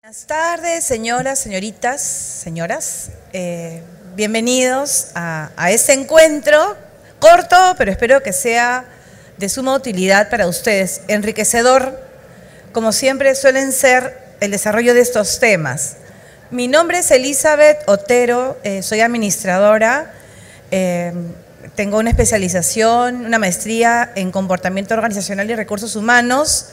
Buenas tardes, señoras, señoritas, señoras. Bienvenidos a este encuentro corto, pero espero que sea de suma utilidad para ustedes. Enriquecedor, como siempre suelen ser el desarrollo de estos temas. Mi nombre es Elizabeth Otero, soy administradora, tengo una especialización, una maestría en comportamiento organizacional y recursos humanos.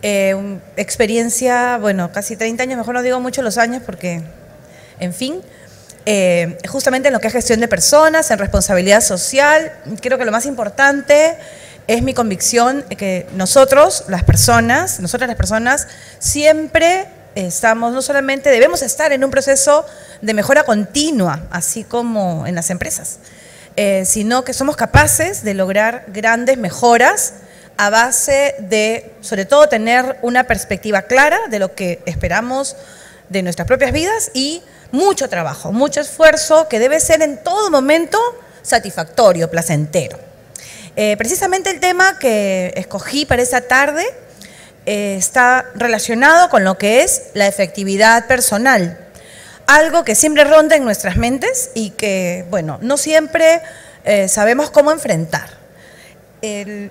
Experiencia, bueno, casi 30 años, mejor no digo mucho los años porque, en fin, justamente en lo que es gestión de personas, en responsabilidad social. Creo que lo más importante es mi convicción que nosotras las personas, siempre estamos, no solamente debemos estar en un proceso de mejora continua, así como en las empresas, sino que somos capaces de lograr grandes mejoras a base de, sobre todo, tener una perspectiva clara de lo que esperamos de nuestras propias vidas y mucho trabajo, mucho esfuerzo que debe ser en todo momento satisfactorio, placentero. Precisamente el tema que escogí para esta tarde está relacionado con lo que es la efectividad personal, algo que siempre ronda en nuestras mentes y que, bueno, no siempre sabemos cómo enfrentar. El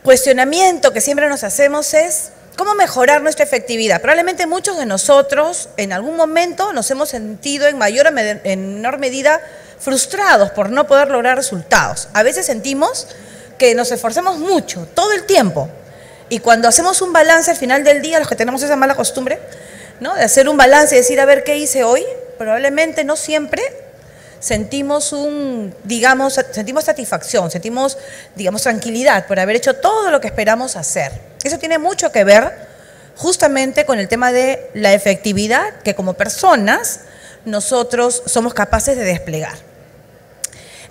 cuestionamiento que siempre nos hacemos es cómo mejorar nuestra efectividad. Probablemente muchos de nosotros en algún momento nos hemos sentido en menor medida frustrados por no poder lograr resultados. A veces sentimos que nos esforzamos mucho, todo el tiempo, y cuando hacemos un balance al final del día, los que tenemos esa mala costumbre, ¿no?, de hacer un balance y decir a ver qué hice hoy, probablemente no siempre sentimos sentimos satisfacción, sentimos, tranquilidad por haber hecho todo lo que esperamos hacer. Eso tiene mucho que ver justamente con el tema de la efectividad que como personas nosotros somos capaces de desplegar.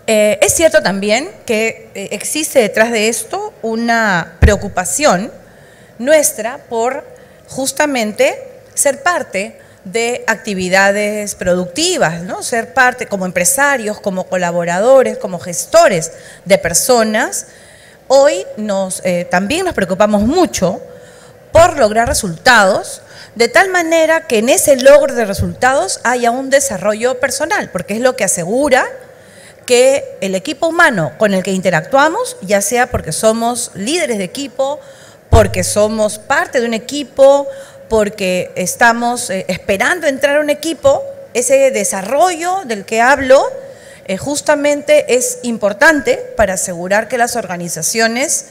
Es cierto también que existe detrás de esto una preocupación nuestra por justamente ser parte de actividades productivas, ¿no? Ser parte como empresarios, como colaboradores, como gestores de personas. Hoy también nos preocupamos mucho por lograr resultados, de tal manera que en ese logro de resultados haya un desarrollo personal, porque es lo que asegura que el equipo humano con el que interactuamos, ya sea porque somos líderes de equipo, porque somos parte de un equipo, porque estamos esperando entrar a un equipo, ese desarrollo del que hablo justamente es importante para asegurar que las organizaciones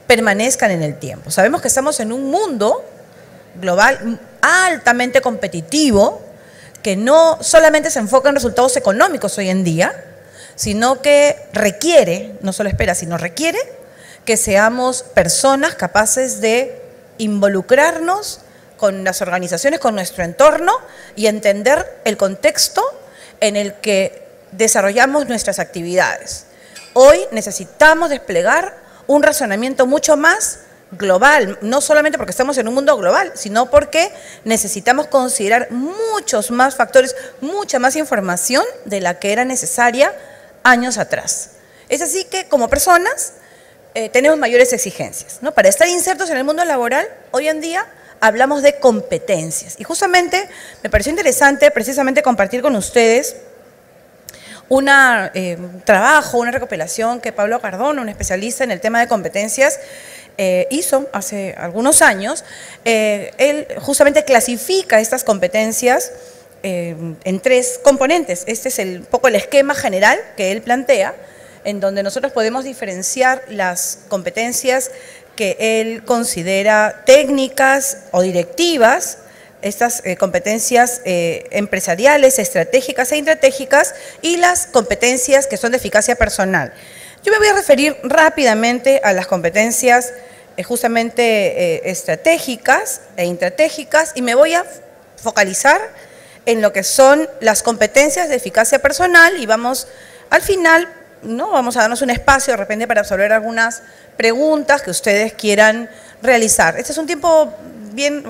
permanezcan en el tiempo. Sabemos que estamos en un mundo global altamente competitivo que no solamente se enfoca en resultados económicos hoy en día, sino que requiere, no solo espera, sino requiere que seamos personas capaces de involucrarnos con las organizaciones, con nuestro entorno y entender el contexto en el que desarrollamos nuestras actividades. Hoy necesitamos desplegar un razonamiento mucho más global, no solamente porque estamos en un mundo global, sino porque necesitamos considerar muchos más factores, mucha más información de la que era necesaria años atrás. Es así que como personas tenemos mayores exigencias, ¿no? Para estar insertos en el mundo laboral, hoy en día hablamos de competencias. Y justamente me pareció interesante precisamente compartir con ustedes un trabajo, una recopilación que Pablo Cardona, un especialista en el tema de competencias, hizo hace algunos años. Él justamente clasifica estas competencias en tres componentes. Este es un poco el esquema general que él plantea, en donde nosotros podemos diferenciar las competencias que él considera técnicas o directivas, estas competencias empresariales, estratégicas e intratégicas, y las competencias que son de eficacia personal. Yo me voy a referir rápidamente a las competencias justamente estratégicas e intratégicas y me voy a focalizar en lo que son las competencias de eficacia personal y vamos al final, ¿no?, vamos a darnos un espacio de repente para resolver algunas preguntas que ustedes quieran realizar. Este es un tiempo bien,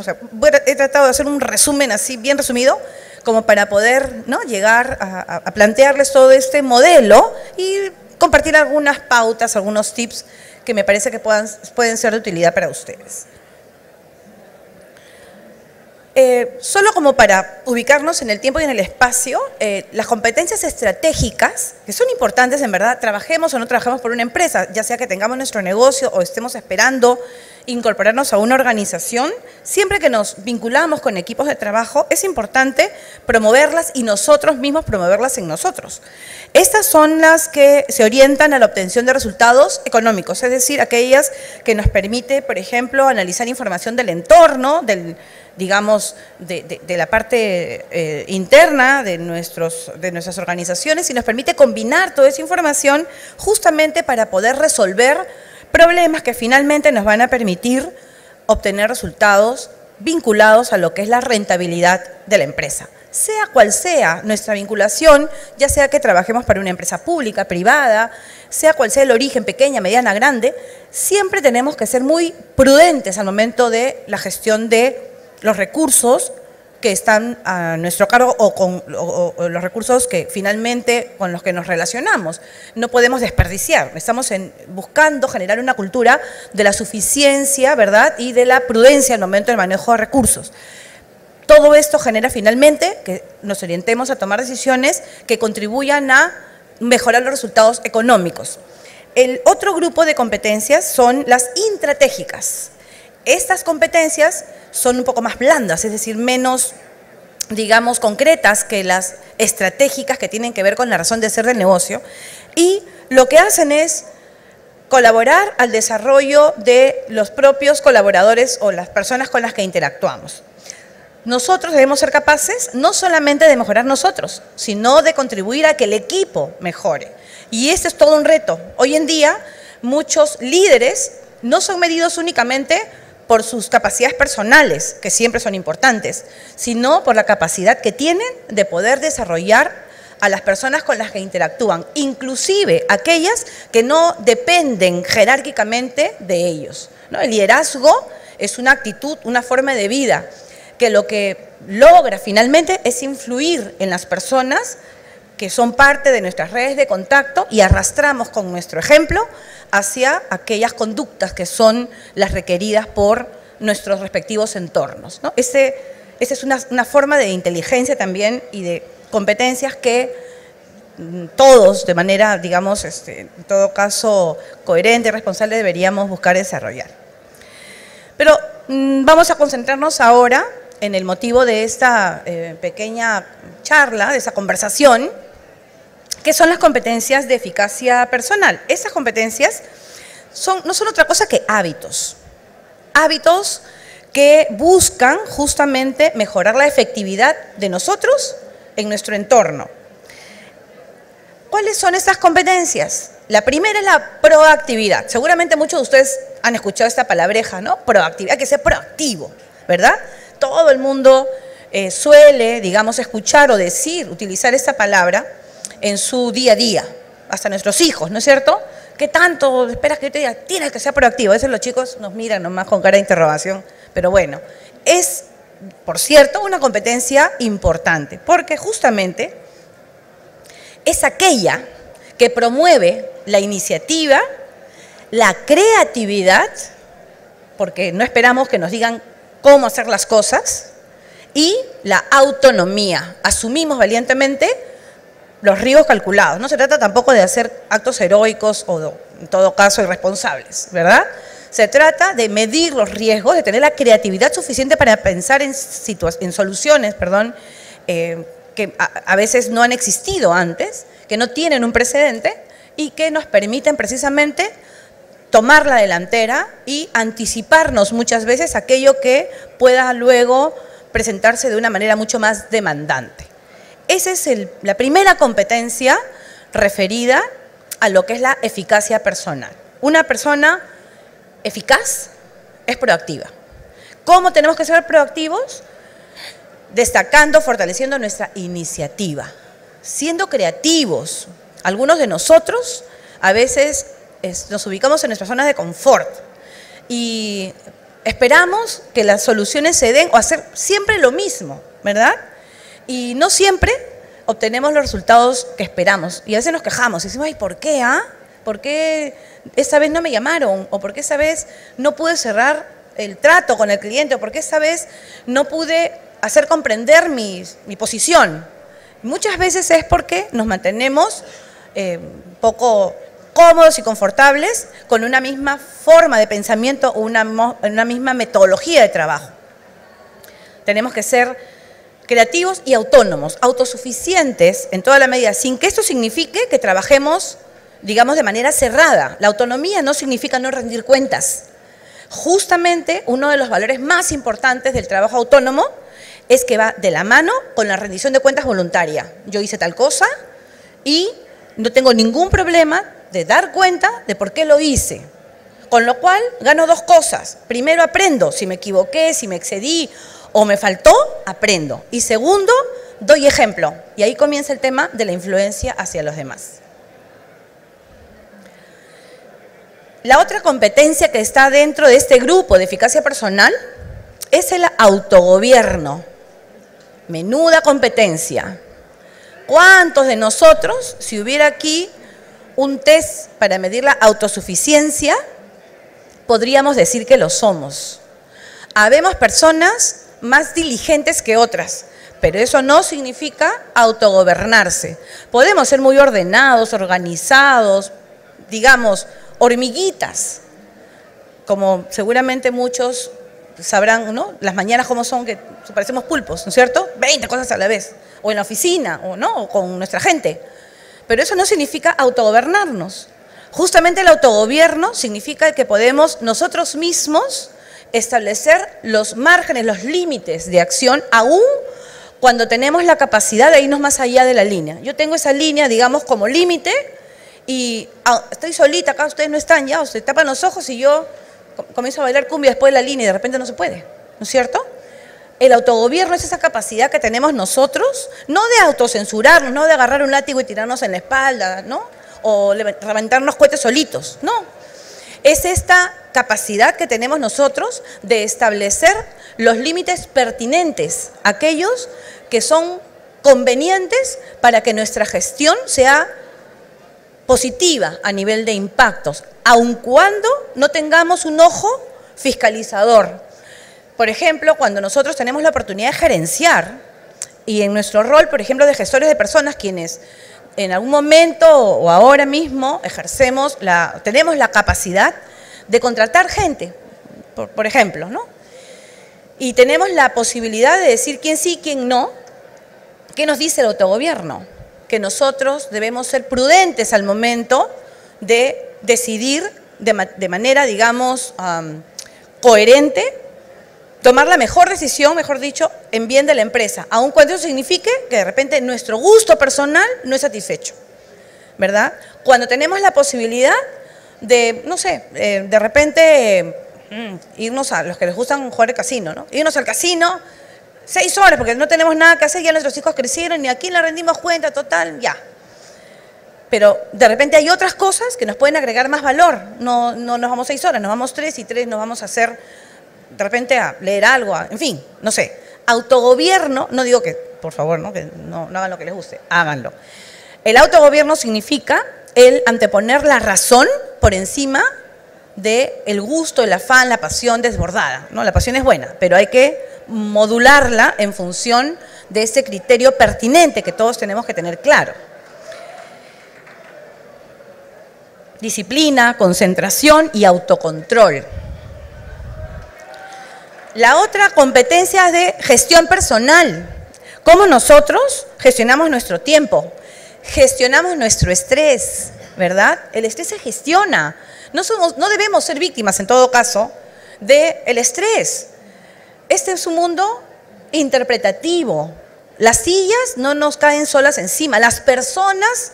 he tratado de hacer un resumen así bien resumido, como para poder, ¿no?, llegar a plantearles todo este modelo y compartir algunas pautas, algunos tips que me parece que pueden ser de utilidad para ustedes. Solo como para ubicarnos en el tiempo y en el espacio, las competencias estratégicas, que son importantes en verdad, trabajemos o no trabajemos por una empresa, ya sea que tengamos nuestro negocio o estemos esperando incorporarnos a una organización, siempre que nos vinculamos con equipos de trabajo, es importante promoverlas y nosotros mismos promoverlas en nosotros. Estas son las que se orientan a la obtención de resultados económicos, es decir, aquellas que nos permite, por ejemplo, analizar información del entorno, digamos, de la parte interna de nuestras organizaciones y nos permite combinar toda esa información justamente para poder resolver problemas que finalmente nos van a permitir obtener resultados vinculados a lo que es la rentabilidad de la empresa. Sea cual sea nuestra vinculación, ya sea que trabajemos para una empresa pública, privada, sea cual sea el origen, pequeña, mediana, grande, siempre tenemos que ser muy prudentes al momento de la gestión de los recursos que están a nuestro cargo o los recursos que finalmente con los que nos relacionamos. No podemos desperdiciar, estamos buscando generar una cultura de la suficiencia, ¿verdad?, y de la prudencia al momento del manejo de recursos. Todo esto genera finalmente que nos orientemos a tomar decisiones que contribuyan a mejorar los resultados económicos. El otro grupo de competencias son las intratégicas. Estas competencias son un poco más blandas, es decir, menos, digamos, concretas que las estratégicas que tienen que ver con la razón de ser del negocio y lo que hacen es colaborar al desarrollo de los propios colaboradores o las personas con las que interactuamos. Nosotros debemos ser capaces no solamente de mejorar nosotros, sino de contribuir a que el equipo mejore. Y este es todo un reto. Hoy en día, muchos líderes no son medidos únicamente por sus capacidades personales, que siempre son importantes, sino por la capacidad que tienen de poder desarrollar a las personas con las que interactúan, inclusive aquellas que no dependen jerárquicamente de ellos, ¿no? El liderazgo es una actitud, una forma de vida, que lo que logra finalmente es influir en las personas que son parte de nuestras redes de contacto y arrastramos con nuestro ejemplo hacia aquellas conductas que son las requeridas por nuestros respectivos entornos, ¿no? Esa es una forma de inteligencia también y de competencias que todos, de manera, digamos, en todo caso, coherente y responsable, deberíamos buscar desarrollar. Pero vamos a concentrarnos ahora en el motivo de esta pequeña charla, de esa conversación, que son las competencias de eficacia personal. Esas competencias no son otra cosa que hábitos. Hábitos que buscan justamente mejorar la efectividad de nosotros en nuestro entorno. ¿Cuáles son estas competencias? La primera es la proactividad. Seguramente muchos de ustedes han escuchado esta palabreja, ¿no? Proactividad, hay que ser proactivo, ¿verdad? Todo el mundo suele, digamos, escuchar o decir, utilizar esta palabra en su día a día, hasta nuestros hijos, ¿no es cierto? ¿Qué tanto esperas que yo te diga? Tienes que ser proactivo. A veces los chicos nos miran nomás con cara de interrogación, pero bueno, es, por cierto, una competencia importante, porque justamente es aquella que promueve la iniciativa, la creatividad, porque no esperamos que nos digan cómo hacer las cosas, y la autonomía. Asumimos valientemente los riesgos calculados. No se trata tampoco de hacer actos heroicos o, en todo caso, irresponsables, ¿verdad? Se trata de medir los riesgos, de tener la creatividad suficiente para pensar en soluciones, que a veces no han existido antes, que no tienen un precedente y que nos permiten precisamente tomar la delantera y anticiparnos muchas veces aquello que pueda luego presentarse de una manera mucho más demandante. Esa es la primera competencia referida a lo que es la eficacia personal. Una persona eficaz es proactiva. ¿Cómo tenemos que ser proactivos? Destacando, fortaleciendo nuestra iniciativa, siendo creativos. Algunos de nosotros a veces nos ubicamos en nuestras zonas de confort y esperamos que las soluciones se den o hacer siempre lo mismo, ¿verdad? Y no siempre obtenemos los resultados que esperamos y a veces nos quejamos y decimos, ay, ¿por qué? ¿Por qué esta vez no me llamaron? ¿O por qué esa vez no pude cerrar el trato con el cliente? ¿O por qué esa vez no pude hacer comprender mi posición? Muchas veces es porque nos mantenemos poco cómodos y confortables con una misma forma de pensamiento o una misma metodología de trabajo. Tenemos que ser creativos y autónomos, autosuficientes en toda la medida, sin que esto signifique que trabajemos, digamos, de manera cerrada. La autonomía no significa no rendir cuentas. Justamente uno de los valores más importantes del trabajo autónomo es que va de la mano con la rendición de cuentas voluntaria. Yo hice tal cosa y no tengo ningún problema de dar cuenta de por qué lo hice. Con lo cual gano dos cosas. Primero, aprendo. Si me equivoqué, si me excedí o me faltó, aprendo. Y segundo, doy ejemplo. Y ahí comienza el tema de la influencia hacia los demás. La otra competencia que está dentro de este grupo de eficacia personal es el autogobierno. Menuda competencia. ¿Cuántos de nosotros, si hubiera aquí un test para medir la autosuficiencia, podríamos decir que lo somos? Habemos personas más diligentes que otras, pero eso no significa autogobernarse. Podemos ser muy ordenados, organizados, digamos, hormiguitas, como seguramente muchos sabrán, ¿no? Las mañanas como son, que parecemos pulpos, ¿no es cierto? 20 cosas a la vez, o en la oficina, o no, o con nuestra gente. Pero eso no significa autogobernarnos. Justamente el autogobierno significa que podemos nosotros mismos establecer los márgenes, los límites de acción, aún cuando tenemos la capacidad de irnos más allá de la línea. Yo tengo esa línea, digamos, como límite, y estoy solita, acá ustedes no están ya, ustedes tapan los ojos y yo comienzo a bailar cumbia después de la línea y de repente no se puede, ¿no es cierto? El autogobierno es esa capacidad que tenemos nosotros, no de autocensurarnos, no de agarrar un látigo y tirarnos en la espalda, ¿no? O reventarnos cohetes solitos, no. Es esta capacidad que tenemos nosotros de establecer los límites pertinentes, aquellos que son convenientes para que nuestra gestión sea positiva a nivel de impactos, aun cuando no tengamos un ojo fiscalizador. Por ejemplo, cuando nosotros tenemos la oportunidad de gerenciar, y en nuestro rol, por ejemplo, de gestores de personas, quienes en algún momento o ahora mismo tenemos la capacidad de contratar gente, por ejemplo, ¿no? Y tenemos la posibilidad de decir quién sí, quién no. ¿Qué nos dice el autogobierno? Que nosotros debemos ser prudentes al momento de decidir de manera, digamos, coherente, tomar la mejor decisión, mejor dicho, en bien de la empresa, aun cuando eso signifique que de repente nuestro gusto personal no es satisfecho, ¿verdad? Cuando tenemos la posibilidad de, no sé, de repente irnos a los que les gustan jugar el casino, ¿no? Irnos al casino 6 horas porque no tenemos nada que hacer, ya nuestros hijos crecieron y aquí le rendimos cuenta, total, ya. Pero de repente hay otras cosas que nos pueden agregar más valor. No nos vamos 6 horas, nos vamos 3 y 3 nos vamos a hacer de repente a leer algo, en fin, no sé. Autogobierno, no digo que, por favor, ¿no? Que no hagan lo que les guste, háganlo. El autogobierno significa el anteponer la razón por encima del gusto, el afán, la pasión desbordada, ¿no? La pasión es buena, pero hay que modularla en función de ese criterio pertinente que todos tenemos que tener claro. Disciplina, concentración y autocontrol. La otra competencia es de gestión personal. ¿Cómo nosotros gestionamos nuestro tiempo? Gestionamos nuestro estrés, ¿verdad? El estrés se gestiona. No debemos ser víctimas, en todo caso, del estrés. Este es un mundo interpretativo. Las sillas no nos caen solas encima. Las personas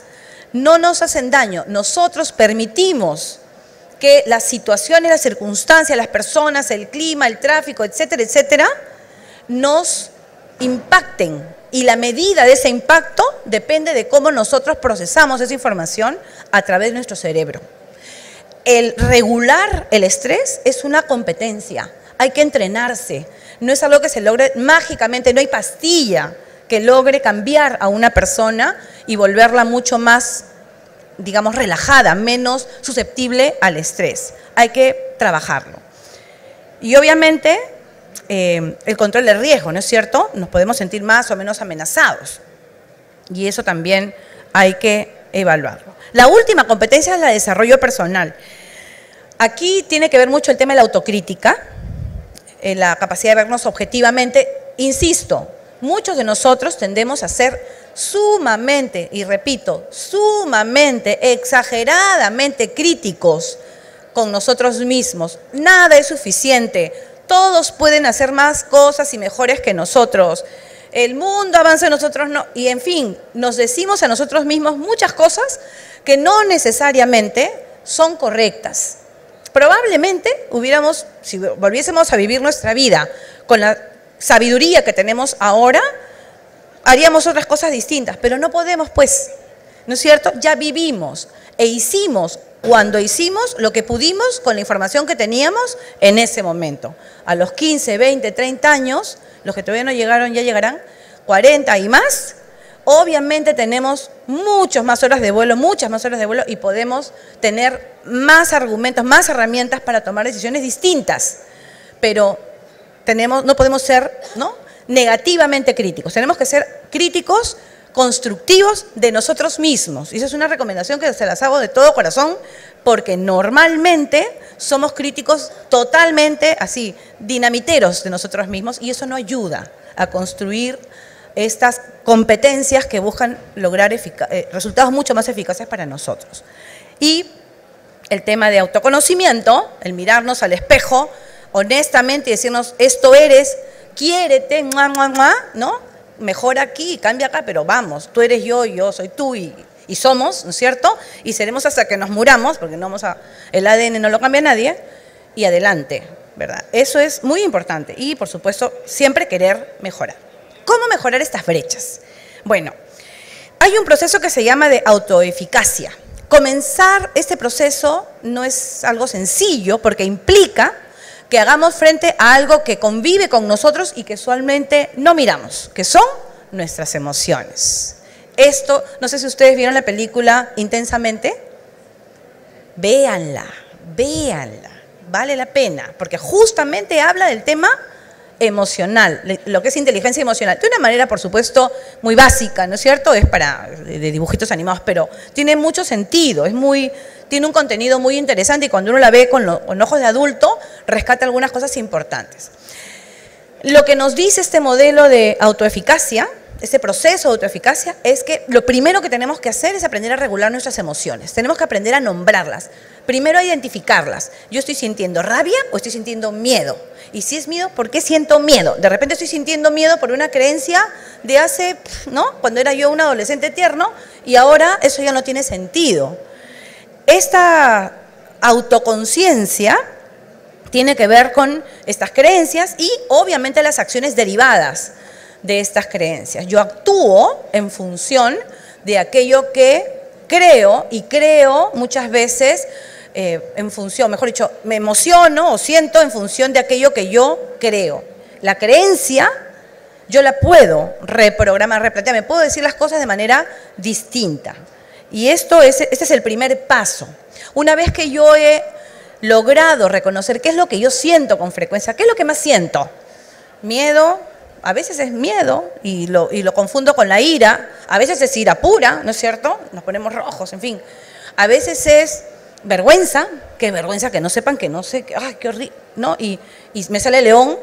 no nos hacen daño. Nosotros permitimos que las situaciones, las circunstancias, las personas, el clima, el tráfico, etcétera, etcétera, nos impacten. Y la medida de ese impacto depende de cómo nosotros procesamos esa información a través de nuestro cerebro. El regular el estrés es una competencia. Hay que entrenarse. No es algo que se logre mágicamente, no hay pastilla que logre cambiar a una persona y volverla mucho más digamos, relajada, menos susceptible al estrés. Hay que trabajarlo. Y obviamente, el control del riesgo, ¿no es cierto? Nos podemos sentir más o menos amenazados. Y eso también hay que evaluarlo. La última competencia es la de desarrollo personal. Aquí tiene que ver mucho el tema de la autocrítica, la capacidad de vernos objetivamente. Insisto, muchos de nosotros tendemos a ser sumamente, y repito, sumamente, exageradamente críticos con nosotros mismos. Nada es suficiente. Todos pueden hacer más cosas y mejores que nosotros. El mundo avanza, nosotros no. Y en fin, nos decimos a nosotros mismos muchas cosas que no necesariamente son correctas. Probablemente si volviésemos a vivir nuestra vida con la sabiduría que tenemos ahora, haríamos otras cosas distintas, pero no podemos, pues, ¿no es cierto? Ya vivimos e hicimos cuando hicimos lo que pudimos con la información que teníamos en ese momento. A los 15, 20, 30 años, los que todavía no llegaron ya llegarán, 40 y más, obviamente tenemos muchas más horas de vuelo y podemos tener más argumentos, más herramientas para tomar decisiones distintas, pero no podemos ser, ¿no?, negativamente críticos, tenemos que ser críticos constructivos de nosotros mismos. Y esa es una recomendación que se las hago de todo corazón, porque normalmente somos críticos totalmente así, dinamiteros de nosotros mismos, y eso no ayuda a construir estas competencias que buscan lograr resultados mucho más eficaces para nosotros. Y el tema de autoconocimiento, el mirarnos al espejo honestamente y decirnos, esto eres, quiérete, ¿no? Mejora aquí, cambia acá, pero vamos, tú eres yo soy tú y somos, ¿no es cierto? Y seremos hasta que nos muramos, porque el ADN no lo cambia nadie, y adelante, ¿verdad? Eso es muy importante y, por supuesto, siempre querer mejorar. ¿Cómo mejorar estas brechas? Bueno, hay un proceso que se llama de autoeficacia. Comenzar este proceso no es algo sencillo porque implica que hagamos frente a algo que convive con nosotros y que usualmente no miramos, que son nuestras emociones. Esto, no sé si ustedes vieron la película Intensamente, véanla, vale la pena, porque justamente habla del tema emocional, lo que es inteligencia emocional, de una manera, por supuesto, muy básica, ¿no es cierto? Es de dibujitos animados, pero tiene mucho sentido, tiene un contenido muy interesante y cuando uno la ve con ojos de adulto, rescata algunas cosas importantes. Lo que nos dice este modelo de autoeficacia, este proceso de autoeficacia, es que lo primero que tenemos que hacer es aprender a regular nuestras emociones. Tenemos que aprender a nombrarlas. Primero a identificarlas. ¿Yo estoy sintiendo rabia o estoy sintiendo miedo? Y si es miedo, ¿por qué siento miedo? De repente estoy sintiendo miedo por una creencia de hace, ¿no?, cuando era yo un adolescente tierno y ahora eso ya no tiene sentido. Esta autoconciencia tiene que ver con estas creencias y obviamente las acciones derivadas de estas creencias. Yo actúo en función de aquello que creo y creo muchas veces en función, mejor dicho, me emociono o siento en función de aquello que yo creo. La creencia yo la puedo reprogramar, replantear, me puedo decir las cosas de manera distinta. Y este es el primer paso. Una vez que yo he logrado reconocer qué es lo que yo siento con frecuencia, qué es lo que más siento, miedo, a veces es miedo y lo confundo con la ira, a veces es ira pura, ¿no es cierto? Nos ponemos rojos, en fin. A veces es vergüenza, qué vergüenza que no sepan que no sé, ¡ay, qué horrible! ¿No? Y me sale león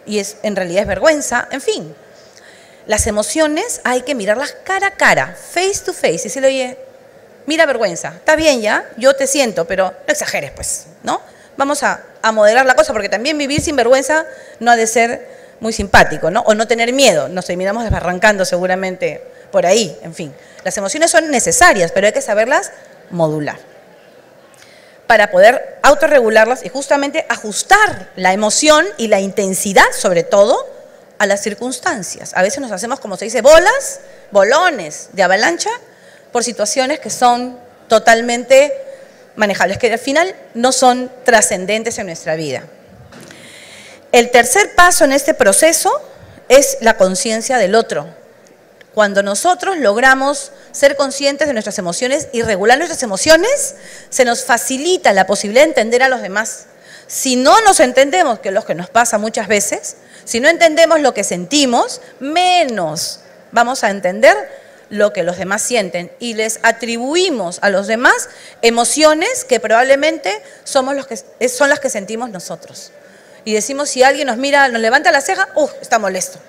y en realidad es vergüenza, en fin. Las emociones hay que mirarlas cara a cara, face to face, y decirle, oye, mira vergüenza, está bien ya, yo te siento, pero no exageres pues, ¿no? Vamos a moderar la cosa, porque también vivir sin vergüenza no ha de ser muy simpático, ¿no? O no tener miedo, nos terminamos desbarrancando seguramente por ahí, en fin. Las emociones son necesarias, pero hay que saberlas modular para poder autorregularlas y justamente ajustar la emoción y la intensidad, sobre todo, a las circunstancias. A veces nos hacemos, como se dice, bolones de avalancha por situaciones que son totalmente manejables, que al final no son trascendentes en nuestra vida. El tercer paso en este proceso es la conciencia del otro. Cuando nosotros logramos ser conscientes de nuestras emociones y regular nuestras emociones, se nos facilita la posibilidad de entender a los demás. Si no nos entendemos, que es lo que nos pasa muchas veces, si no entendemos lo que sentimos, menos vamos a entender lo que los demás sienten y les atribuimos a los demás emociones que probablemente son las que sentimos nosotros. Y decimos, si alguien nos mira, nos levanta la ceja, está molesto.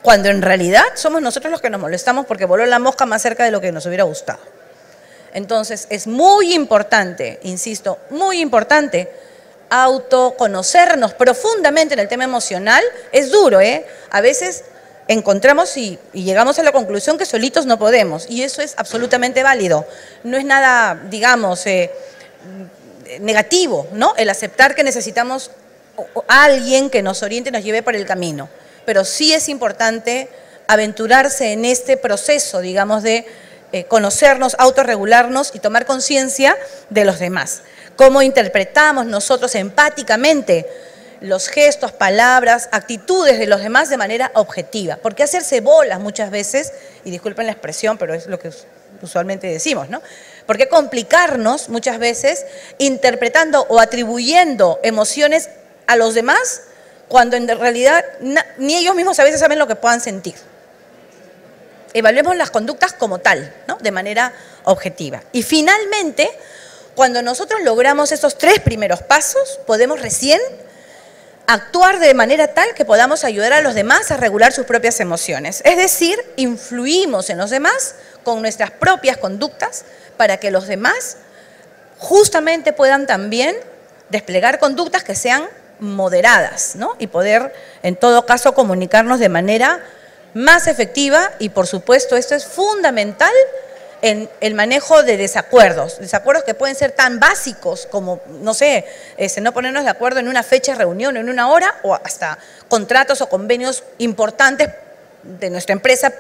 Cuando en realidad somos nosotros los que nos molestamos porque voló la mosca más cerca de lo que nos hubiera gustado. Entonces es muy importante, insisto, muy importante autoconocernos profundamente en el tema emocional. Es duro, a veces encontramos y llegamos a la conclusión que solitos no podemos, y eso es absolutamente válido. No es nada, digamos, negativo, ¿no? El aceptar que necesitamos a alguien que nos oriente y nos lleve por el camino. Pero sí es importante aventurarse en este proceso, digamos, de conocernos, autorregularnos y tomar conciencia de los demás. Cómo interpretamos nosotros empáticamente los gestos, palabras, actitudes de los demás de manera objetiva. Porque hacerse bolas muchas veces, y disculpen la expresión, pero es lo que usualmente decimos, ¿no? ¿Por qué complicarnos muchas veces interpretando o atribuyendo emociones a los demás cuando en realidad ni ellos mismos a veces saben lo que puedan sentir? Evaluemos las conductas como tal, ¿no? De manera objetiva. Y finalmente, cuando nosotros logramos esos 3 primeros pasos, podemos recién actuar de manera tal que podamos ayudar a los demás a regular sus propias emociones. Es decir, influimos en los demás con nuestras propias conductas para que los demás justamente puedan también desplegar conductas que sean moderadas, ¿no? Y poder, en todo caso, comunicarnos de manera más efectiva. Y, por supuesto, esto es fundamental en el manejo de desacuerdos que pueden ser tan básicos como, no sé, no ponernos de acuerdo en una fecha de reunión, en una hora, o hasta contratos o convenios importantes de nuestra empresa,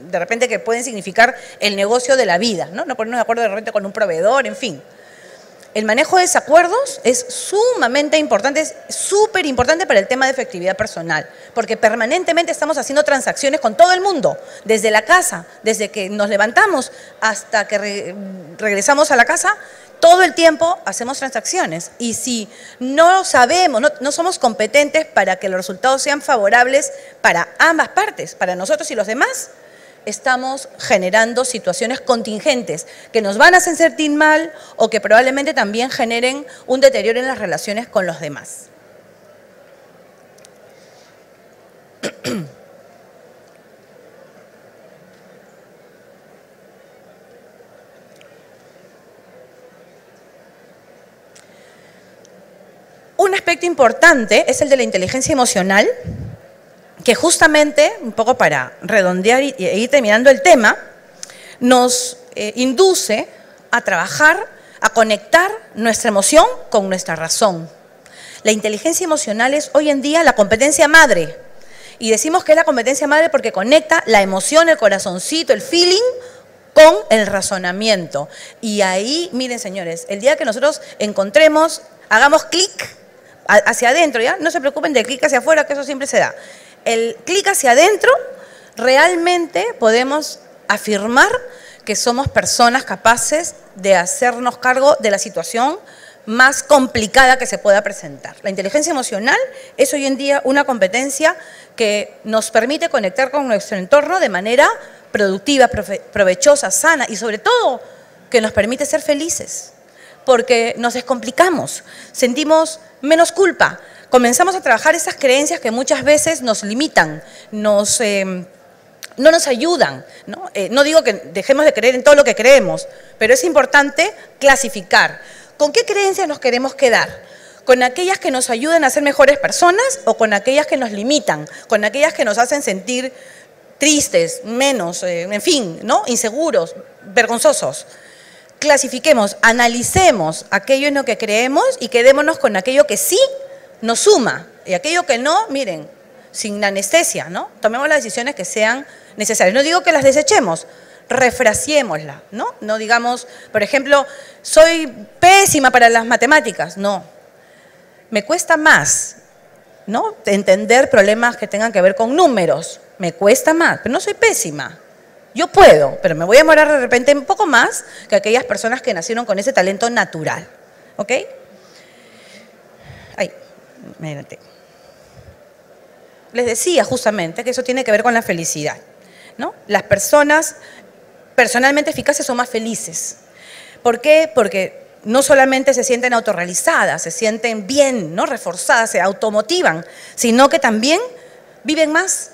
de repente que pueden significar el negocio de la vida, ¿no? No ponernos de acuerdo de repente con un proveedor, en fin. El manejo de desacuerdos es sumamente importante, es súper importante para el tema de efectividad personal, porque permanentemente estamos haciendo transacciones con todo el mundo, desde la casa, desde que nos levantamos hasta que regresamos a la casa, todo el tiempo hacemos transacciones. Y si no sabemos, no somos competentes para que los resultados sean favorables para ambas partes, para nosotros y los demás, estamos generando situaciones contingentes que nos van a hacer sentir mal o que probablemente también generen un deterioro en las relaciones con los demás. Un aspecto importante es el de la inteligencia emocional, que justamente, un poco para redondear e ir terminando el tema, nos induce a trabajar, a conectar nuestra emoción con nuestra razón. La inteligencia emocional es hoy en día la competencia madre. Y decimos que es la competencia madre porque conecta la emoción, el corazoncito, el feeling con el razonamiento. Y ahí, miren señores, el día que nosotros encontremos, hagamos clic hacia adentro, ¿ya? No se preocupen del clic hacia afuera, que eso siempre se da. El clic hacia adentro, realmente podemos afirmar que somos personas capaces de hacernos cargo de la situación más complicada que se pueda presentar. La inteligencia emocional es hoy en día una competencia que nos permite conectar con nuestro entorno de manera productiva, provechosa, sana y sobre todo que nos permite ser felices, porque nos descomplicamos, sentimos menos culpa, comenzamos a trabajar esas creencias que muchas veces nos limitan, no nos ayudan, ¿no? No digo que dejemos de creer en todo lo que creemos, pero es importante clasificar. ¿Con qué creencias nos queremos quedar? ¿Con aquellas que nos ayudan a ser mejores personas o con aquellas que nos limitan? ¿Con aquellas que nos hacen sentir tristes, menos, en fin, ¿no? Inseguros, vergonzosos? Clasifiquemos, analicemos aquello en lo que creemos y quedémonos con aquello que sí nos suma. Y aquello que no, miren, sin anestesia, ¿no? Tomemos las decisiones que sean necesarias. No digo que las desechemos, refraseémosla, ¿no? No digamos, por ejemplo, soy pésima para las matemáticas. No, me cuesta más, ¿no? Entender problemas que tengan que ver con números. Me cuesta más, pero no soy pésima. Yo puedo, pero me voy a demorar de repente un poco más que aquellas personas que nacieron con ese talento natural. ¿Ok? Ay, mírate. Les decía justamente que eso tiene que ver con la felicidad, ¿no? Las personas personalmente eficaces son más felices. ¿Por qué? Porque no solamente se sienten autorrealizadas, se sienten bien, ¿no? Reforzadas, se automotivan, sino que también viven más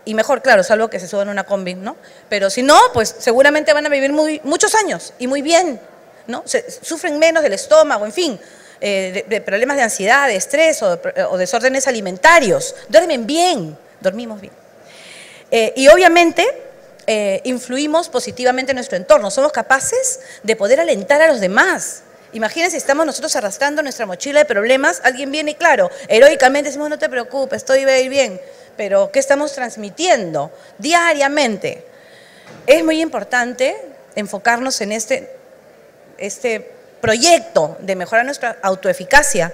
y mejor, claro, salvo que se suban a una combi, ¿no? Pero si no, pues seguramente van a vivir muchos años y muy bien, ¿no? Sufren menos del estómago, en fin, de problemas de ansiedad, de estrés o desórdenes alimentarios. Duermen bien, dormimos bien. Y obviamente influimos positivamente en nuestro entorno. Somos capaces de poder alentar a los demás. Imagínense, estamos nosotros arrastrando nuestra mochila de problemas, alguien viene y claro, heroicamente decimos, no te preocupes, estoy bien. Pero ¿qué estamos transmitiendo diariamente? Es muy importante enfocarnos en este proyecto de mejorar nuestra autoeficacia,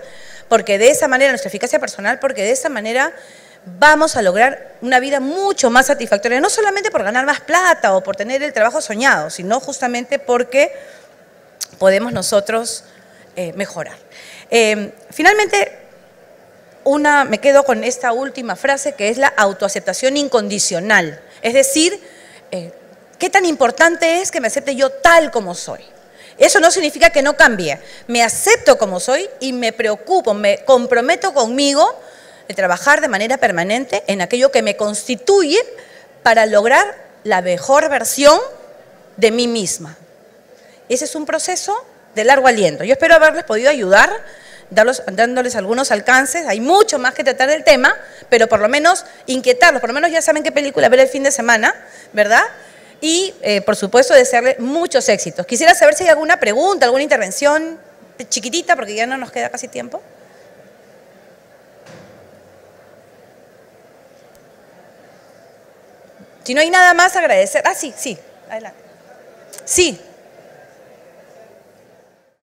porque de esa manera, nuestra eficacia personal, porque de esa manera vamos a lograr una vida mucho más satisfactoria, no solamente por ganar más plata o por tener el trabajo soñado, sino justamente porque podemos nosotros mejorar. Finalmente, me quedo con esta última frase que es la autoaceptación incondicional. Es decir, ¿qué tan importante es que me acepte yo tal como soy? Eso no significa que no cambie. Me acepto como soy y me preocupo, me comprometo conmigo de trabajar de manera permanente en aquello que me constituye para lograr la mejor versión de mí misma. Ese es un proceso de largo aliento. Yo espero haberles podido ayudar dándoles algunos alcances. Hay mucho más que tratar del tema, pero por lo menos inquietarlos, por lo menos ya saben qué película ver el fin de semana, ¿verdad? Y, por supuesto, desearles muchos éxitos. Quisiera saber si hay alguna pregunta, alguna intervención chiquitita, porque ya no nos queda casi tiempo. Si no hay nada más, agradecer. Ah, sí, adelante. Sí.